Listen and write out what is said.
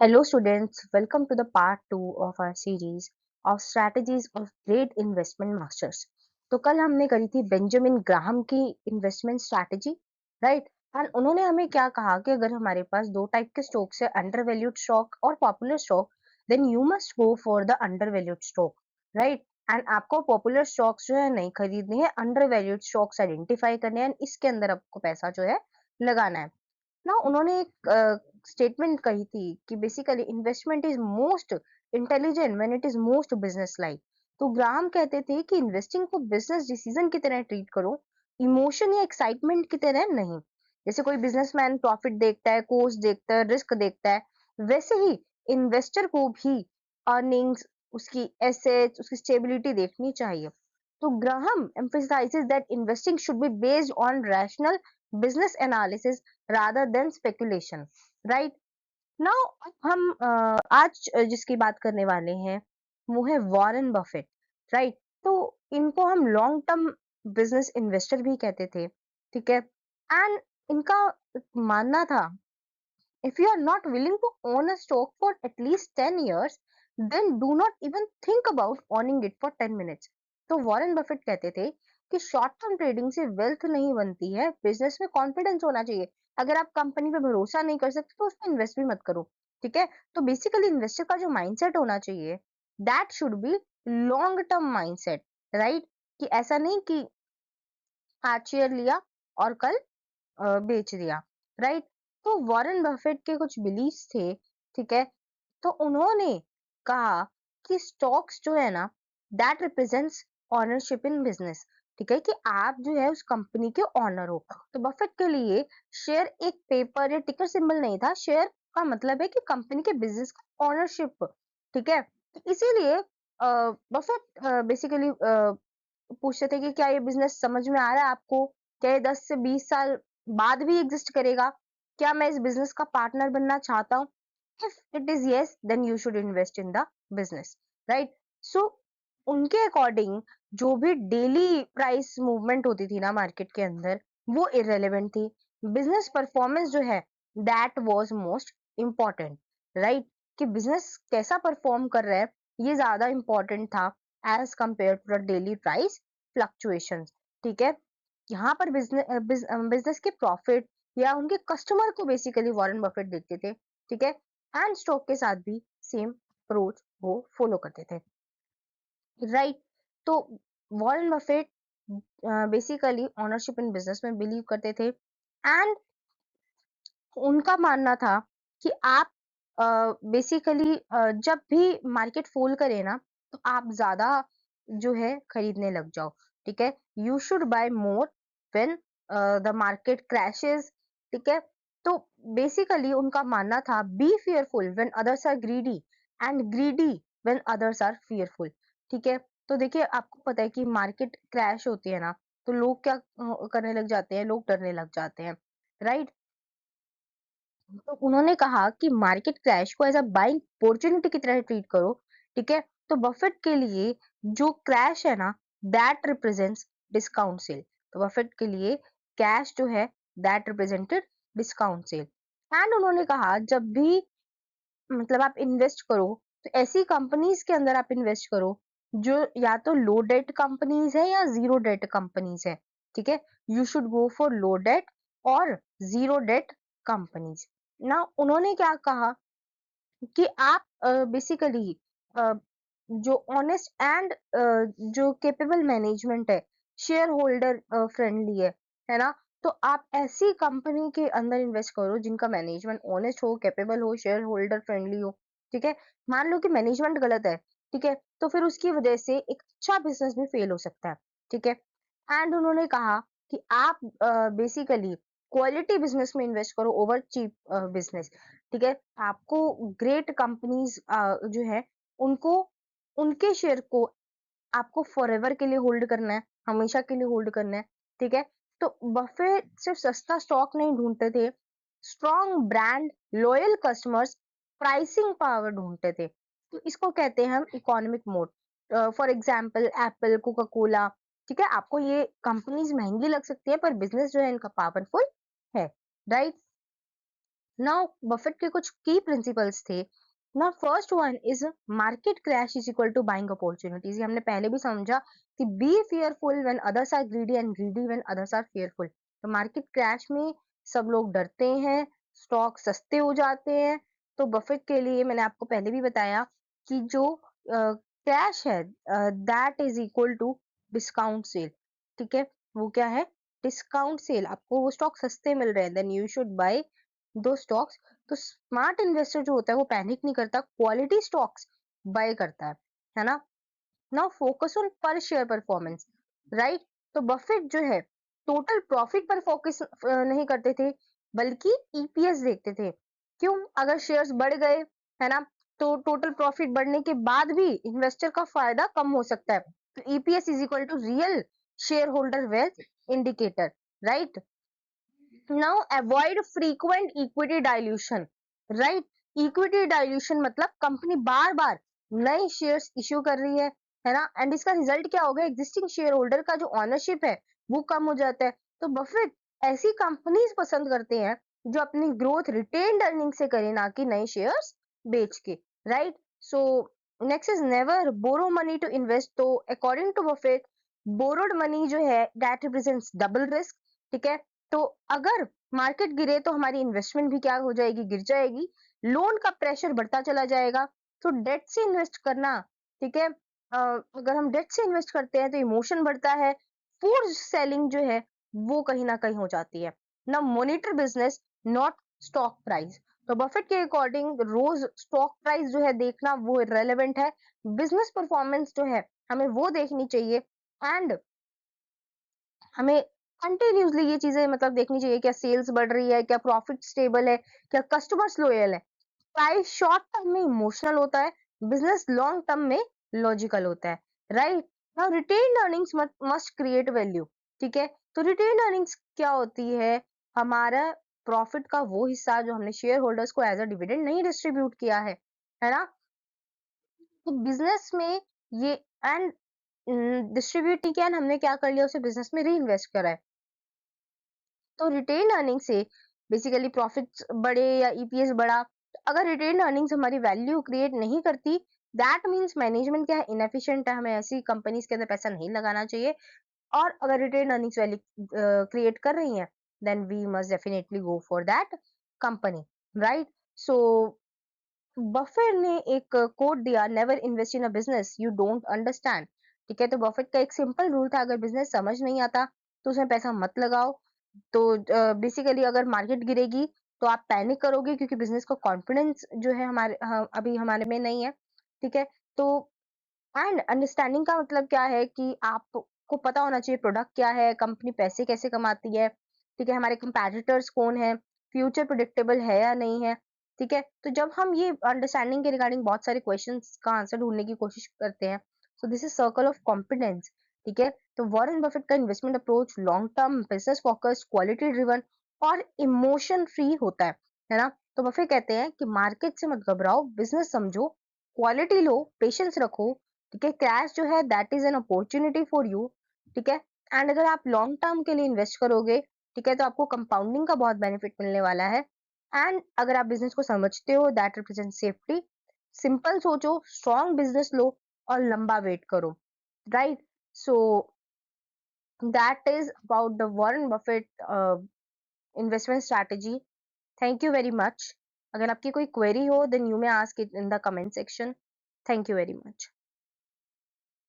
Hello students, welcome to the part 2 of our series of strategies of great investment masters. तो कल हमने करी थी बेंजामिन ग्राहम की इन्वेस्टमेंट स्ट्रैटेजी, राइट? एंड उन्होंने हमें क्या कहा कि अगर हमारे पास दो टाइप के स्टॉक्स है, अंडर वैल्यूड स्टॉक और popular stock, then you must go for the undervalued stock, right? And आपको पॉपुलर स्टॉक्स जो है नहीं खरीदने हैं, अंडर वैल्यूड स्टॉक्स आइडेंटिफाई करने हैं, इसके अंदर आपको पैसा जो है लगाना है ना। उन्होंने एक स्टेटमेंट कही थी कि basically investment is most intelligent when it is most business like. तो ग्राहम कहते थे कि इन्वेस्टिंग को बिजनेस डिसीजन की तरह ट्रीट करो, इमोशन या एक्साइटमेंट की तरह नहीं। जैसे कोई बिजनेसमैन प्रॉफिट देखता है, कॉस्ट देखता है, रिस्क देखता है, वैसे ही इन्वेस्टर को भी अर्निंग्स, उसकी एसेट्स, उसकी स्टेबिलिटी देखनी चाहिए। तो Graham emphasizes that investing should be based on rational business analysis rather than speculation, right? Now हम आज जिसकी बात करने वाले हैं वो है वॉरेन बफेट, राइट? तो इनको हम लॉन्ग टर्म बिजनेस इन्वेस्टर भी कहते थे, ठीक है? एंड इनका मानना था, if you are not willing to own a stock for at least 10 years, then do not even think about owning it for 10 minutes. तो वॉरेन बफेट कहते थे कि शॉर्ट टर्म ट्रेडिंग से वेल्थ नहीं बनती है, बिजनेस में कॉन्फिडेंस होना चाहिए। अगर आप कंपनी पे भरोसा नहीं कर सकते तो उसमें इन्वेस्ट भी मत करो, ठीक है? तो बेसिकली इन्वेस्टर का जो माइंडसेट होना चाहिए, that should be long term mindset, right? कि ऐसा नहीं कि आज शेयर लिया और कल बेच दिया, राइट? तो वॉरेन बफेट के कुछ बिलीफ्स थे, ठीक है? तो उन्होंने कहा कि स्टॉक्स जो है ना, that represents ownership in business, ठीक है? कि आप जो है उस कंपनी के ओनर हो। तो बफेट के लिए शेयर एक पेपर या टिकर सिंबल नहीं था, शेयर का मतलब है कि कंपनी के बिजनेस का ओनरशिप, ठीक है? तो इसीलिए बफेट बेसिकली पूछते थे कि क्या ये बिजनेस समझ में आ रहा है आपको? क्या ये 10 से 20 साल बाद भी एग्जिस्ट करेगा? क्या मैं इस बिजनेस का पार्टनर बनना चाहता हूँ? If it is yes, then you should invest in the business, right? So उनके अकॉर्डिंग जो भी डेली प्राइस मूवमेंट होती थी ना मार्केट के अंदर, वो इररेलेवेंट थी। बिजनेस परफॉर्मेंस जो है, that was most important, right? कि बिजनेस कैसा परफॉर्म कर रहा है, ये ज्यादा इम्पोर्टेंट था as compared to the daily price fluctuations, ठीक है? यहाँ पर बिजनेस के प्रॉफिट या उनके कस्टमर को बेसिकली वॉरेन बफेट देखते थे, ठीक है? एंड स्टॉक के साथ भी सेम अप्रोच वो फॉलो करते थे, राइट? तो Warren Buffett basically ownership in business में बिलीव करते थे एंड उनका मानना था कि आप बेसिकली जब भी मार्केट फॉल करे ना, तो आप ज्यादा जो है खरीदने लग जाओ, ठीक है? You should buy more when the market crashes, ठीक है? तो बेसिकली उनका मानना था, be fearful when others are greedy and greedy when others are fearful, ठीक है? तो देखिए, आपको पता है कि मार्केट क्रैश होती है ना, तो लोग क्या करने लग जाते हैं, लोग डरने लग जाते हैं, राइट? तो उन्होंने कहा कि मार्केट क्रैश को एज अ बाइंग अपॉर्चुनिटी की तरह ट्रीट करो, ठीक है? तो बफेट के लिए जो क्रैश है ना, दैट रिप्रेजेंट्स डिस्काउंट सेल। तो बफेट के लिए कैश जो है, that represented discount sale. And उन्होंने कहा, जब भी मतलब आप इन्वेस्ट करो, तो ऐसी कंपनीज के अंदर आप इन्वेस्ट करो जो या तो लो डेट कंपनीज है या जीरो डेट कंपनीज है, ठीक है? You should go for low debt और जीरो डेट कंपनीज ना। उन्होंने क्या कहा कि आप बेसिकली जो ऑनेस्ट एंड जो कैपेबल मैनेजमेंट है, शेयर होल्डर फ्रेंडली है ना? तो आप ऐसी कंपनी के अंदर इन्वेस्ट करो जिनका मैनेजमेंट ऑनेस्ट हो, कैपेबल हो, शेयर होल्डर फ्रेंडली हो, ठीक है? मान लो कि मैनेजमेंट गलत है, ठीक है? तो फिर उसकी वजह से एक अच्छा बिजनेस भी फेल हो सकता है, ठीक है? एंड उन्होंने कहा कि आप बेसिकली क्वालिटी बिजनेस में इन्वेस्ट करो ओवर चीप बिजनेस, ठीक है? आपको ग्रेट कंपनीज जो है, उनको, उनके शेयर को आपको फॉरएवर के लिए होल्ड करना है, हमेशा के लिए होल्ड करना है, ठीक है? तो बफेट सिर्फ सस्ता स्टॉक नहीं ढूंढते थे, strong brand, loyal customers, pricing power ढूंढते थे। तो इसको कहते हैं हम economic mode. For example Apple, Coca Cola, ठीक है? आपको ये कंपनीज महंगी लग सकती है पर बिजनेस जो है इनका पावरफुल है, राइट? नाउ बफेट के कुछ की प्रिंसिपल्स थे। Now first one is market crash is equal to buying opportunities. ये हमने पहले भी समझा कि be fearful when others are greedy and greedy when others are fearful. तो मार्केट क्रैश में सब लोग डरते हैं, स्टॉक सस्ते हो जाते हैं। तो बफेट के लिए मैंने आपको पहले भी बताया कि जो क्रैश है that is equal to discount sale. ठीक है, वो क्या है? Discount sale. आपको वो स्टॉक सस्ते मिल रहे हैं, then you should buy those stocks. तो स्मार्ट इन्वेस्टर जो होता है वो पैनिक नहीं करता, क्वालिटी स्टॉक्स बाय करता है ना। नाउ फोकस ऑन पर शेयर परफॉर्मेंस, राइट। तो बफेट जो है टोटल प्रॉफिट पर फोकस नहीं करते थे, बल्कि ईपीएस देखते थे। क्यों? अगर शेयर्स बढ़ गए, है ना, तो टोटल प्रॉफिट बढ़ने के बाद भी इन्वेस्टर का फायदा कम हो सकता है। तो EPS is equal to real shareholder wealth indicator, right. Now avoid frequent equity dilution, right. Equity dilution मतलब कंपनी बार बार नए शेयर्स इश्यू कर रही है ना, एंड इसका रिजल्ट क्या होगा? एग्जिस्टिंग शेयर होल्डर का जो ऑनरशिप है वो कम हो जाता है। तो बफेट ऐसी कंपनीज पसंद करते हैं जो अपनी ग्रोथ रिटेन्ड अर्निंग से करे, ना कि नए शेयर्स बेच के, right. So next is never borrow money to invest. तो according to Buffett borrowed money जो है दैट रिप्रेजेंट्स डबल रिस्क। ठीक है, तो अगर मार्केट गिरे तो हमारी इन्वेस्टमेंट भी क्या हो जाएगी? गिर जाएगी। लोन का प्रेशर बढ़ता चला जाएगा। तो डेट से इन्वेस्ट करना, ठीक है, अगर हम डेट से इन्वेस्ट करते हैं तो इमोशन बढ़ता है, फोर्स सेलिंग जो है वो कहीं ना कहीं हो जाती है ना। Monitor business not stock price. तो बफेट के अकॉर्डिंग रोज स्टॉक प्राइस जो है देखना वो इरेलेवेंट है। बिजनेस परफॉर्मेंस जो है हमें वो देखनी चाहिए, एंड हमें कंटिन्यूअसली ये चीजें मतलब देखनी चाहिए, क्या सेल्स बढ़ रही है, क्या प्रॉफिट स्टेबल है, क्या कस्टमर्स लॉयल है। प्राइस शॉर्ट टर्म में इमोशनल होता है, बिजनेस लॉन्ग टर्म में लॉजिकल होता है, right. Now retained earnings must create value. ठीक है, तो रिटेन्ड अर्निंग्स क्या होती है? हमारा प्रॉफिट का वो हिस्सा जो हमने शेयर होल्डर्स को एज अ डिविडेंड नहीं डिस्ट्रीब्यूट किया है ना। तो बिजनेस में ये एंड डिस्ट्रीब्यूट नहीं किया and हमने क्या कर लिया? उसे बिजनेस में री इन्वेस्ट करा है। तो रिटेन अर्निंग से बेसिकली प्रॉफिट्स बढ़े या ईपीएस बढ़ा। अगर रिटेन अर्निंग्स हमारी वैल्यू क्रिएट नहीं करती, दैट मीन्स मैनेजमेंट क्या है? इनएफिशिएंट है, हमें ऐसी कंपनीज के अंदर पैसा नहीं लगाना चाहिए। और अगर रिटेन अर्निंग्स वैल्यू क्रिएट कर रही हैं, then we must definitely go for that company, right. So Buffett ने एक कोट दिया, never invest in a business you don't understand. ठीक है, तो बफेट का एक सिंपल रूल था, अगर बिजनेस समझ नहीं आता तो उसमें पैसा मत लगाओ। तो बेसिकली अगर मार्केट गिरेगी तो आप पैनिक करोगे, क्योंकि बिजनेस का कॉन्फिडेंस जो है हमारे अभी हमारे में नहीं है। ठीक है, तो एंड अंडरस्टैंडिंग का मतलब क्या है कि आपको पता होना चाहिए प्रोडक्ट क्या है, कंपनी पैसे कैसे कमाती है, ठीक है, हमारे कंपैटिटर्स कौन है, फ्यूचर प्रिडिक्टेबल है या नहीं है। ठीक है, तो जब हम ये अंडरस्टैंडिंग के रिगार्डिंग बहुत सारे क्वेश्चंस का आंसर ढूंढने की कोशिश करते हैं, so this is circle of competence. ठीक है, तो वॉरेन बफेट का investment approach long term, business focus, quality driven और इमोशन फ्री होता है ना। तो बफेट कहते हैं कि मार्केट से मत घबराओ, बिजनेस समझो, क्वालिटी लो, पेशेंस रखो। ठीक है, क्रैश जो है that is an opportunity for you. ठीक है, एंड अगर आप लॉन्ग टर्म के लिए इन्वेस्ट करोगे, ठीक है, तो आपको कंपाउंडिंग का बहुत बेनिफिट मिलने वाला है। एंड अगर आप बिजनेस को समझते हो, दैट रिप्रेजेंट सेफ्टी। सिंपल सोचो, स्ट्रॉन्ग बिजनेस लो और लंबा वेट करो, right. So that is about the Warren Buffett investment strategy. Thank you very much. अगर आपकी कोई क्वेरी हो, then you may ask it in the comment section. Thank you very much.